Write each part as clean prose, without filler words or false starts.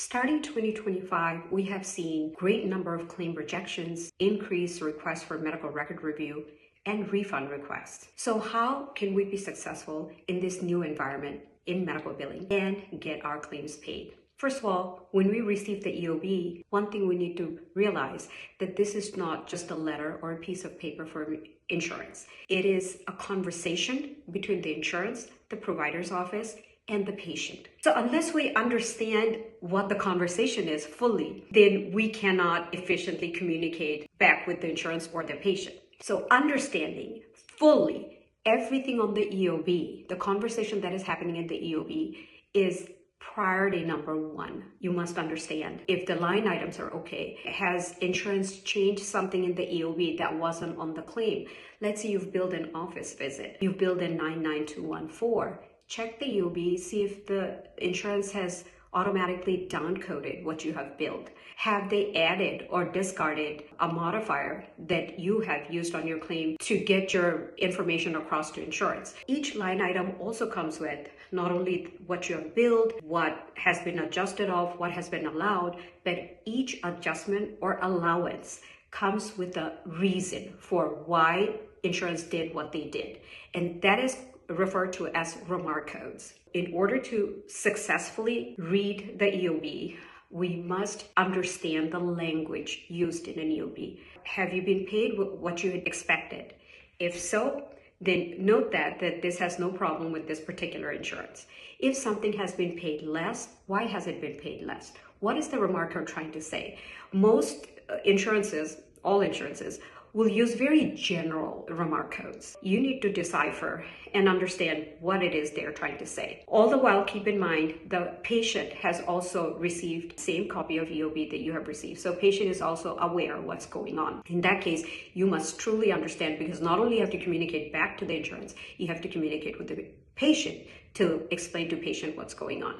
Starting 2025, we have seen great number of claim rejections, increased requests for medical record review, and refund requests. So how can we be successful in this new environment in medical billing and get our claims paid? First of all, when we receive the EOB, one thing we need to realize that this is not just a letter or a piece of paper for insurance. It is a conversation between the insurance, the provider's office, and the patient. So unless we understand what the conversation is fully, then we cannot efficiently communicate back with the insurance or the patient. So understanding fully everything on the EOB, the conversation that is happening in the EOB is priority number one. You must understand if the line items are okay. Has insurance changed something in the EOB that wasn't on the claim? Let's say you've billed an office visit. You've billed in 99214. Check the EOB, see if the insurance has automatically downcoded what you have billed. Have they added or discarded a modifier that you have used on your claim to get your information across to insurance? Each line item also comes with not only what you have billed, what has been adjusted of, what has been allowed, but each adjustment or allowance comes with a reason for why insurance did what they did. And that is referred to as Remark codes. In order to successfully read the EOB, we must understand the language used in an EOB. Have you been paid what you had expected? If so, then note that this has no problem with this particular insurance. If something has been paid less, why has it been paid less? What is the Remark code trying to say? Most insurances, all insurances, will use very general Remark codes. You need to decipher and understand what it is they're trying to say. All the while, keep in mind, the patient has also received the same copy of EOB that you have received. So patient is also aware of what's going on. In that case, you must truly understand, because not only you have to communicate back to the insurance, you have to communicate with the patient to explain to patient what's going on.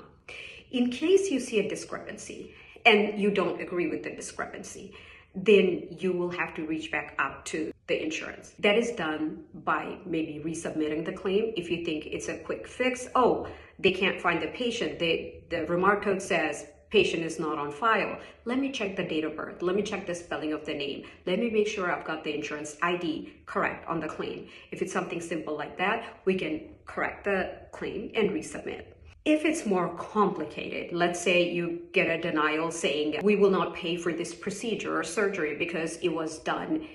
In case you see a discrepancy and you don't agree with the discrepancy, then you will have to reach back out to the insurance. That is done by maybe resubmitting the claim. If you think it's a quick fix, oh, they can't find the patient. The Remark code says patient is not on file. Let me check the date of birth. Let me check the spelling of the name. Let me make sure I've got the insurance ID correct on the claim. If it's something simple like that, we can correct the claim and resubmit. If it's more complicated, let's say you get a denial saying we will not pay for this procedure or surgery because it was done,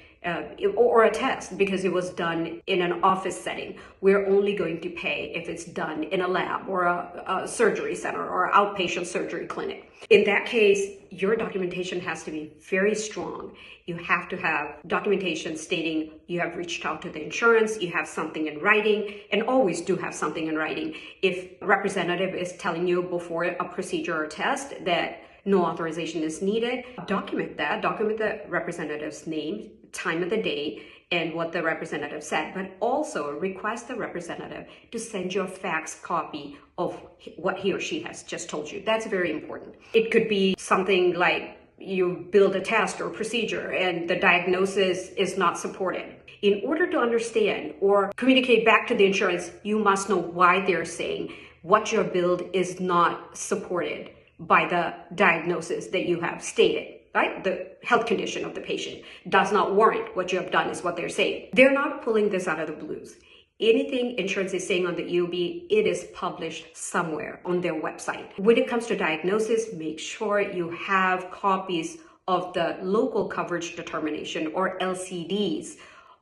or a test because it was done in an office setting. We're only going to pay if it's done in a lab or a surgery center or outpatient surgery clinic. In that case, your documentation has to be very strong. You have to have documentation stating you have reached out to the insurance, you have something in writing, and always do have something in writing. If a representative is telling you before a procedure or test that no authorization is needed, document that. Document the representative's name, time of the day, and what the representative said, but also request the representative to send you a fax copy of what he or she has just told you. That's very important. It could be something like you build a test or procedure and the diagnosis is not supported. In order to understand or communicate back to the insurance, you must know why they're saying what your build is not supported by the diagnosis that you have stated. Right? The health condition of the patient does not warrant what you have done, is what they're saying. They're not pulling this out of the blues. Anything insurance is saying on the EOB, it is published somewhere on their website. When it comes to diagnosis, make sure you have copies of the local coverage determination or LCDs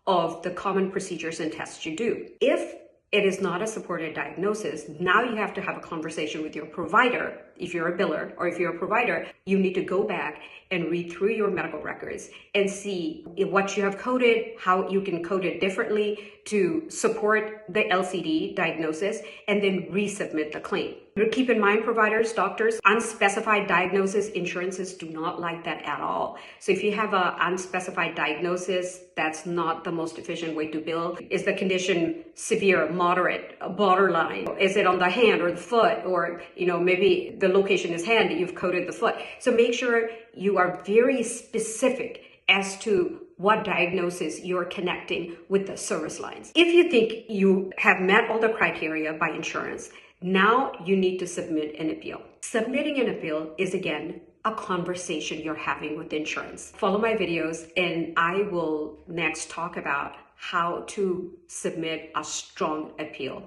of the common procedures and tests you do. If it is not a supported diagnosis, now you have to have a conversation with your provider. If you're a biller or if you're a provider, you need to go back and read through your medical records and see what you have coded, how you can code it differently to support the LCD diagnosis, and then resubmit the claim. But keep in mind, providers, doctors, unspecified diagnosis, insurances do not like that at all. So if you have an unspecified diagnosis, that's not the most efficient way to bill. Is the condition severe, moderate, borderline? Is it on the hand or the foot? Or, maybe the location is hand, you've coded the foot. So make sure you are very specific as to what diagnosis you're connecting with the service lines. If you think you have met all the criteria by insurance, Now you need to submit an appeal. Submitting an appeal is, again, a conversation you're having with insurance. Follow my videos and I will next talk about how to submit a strong appeal.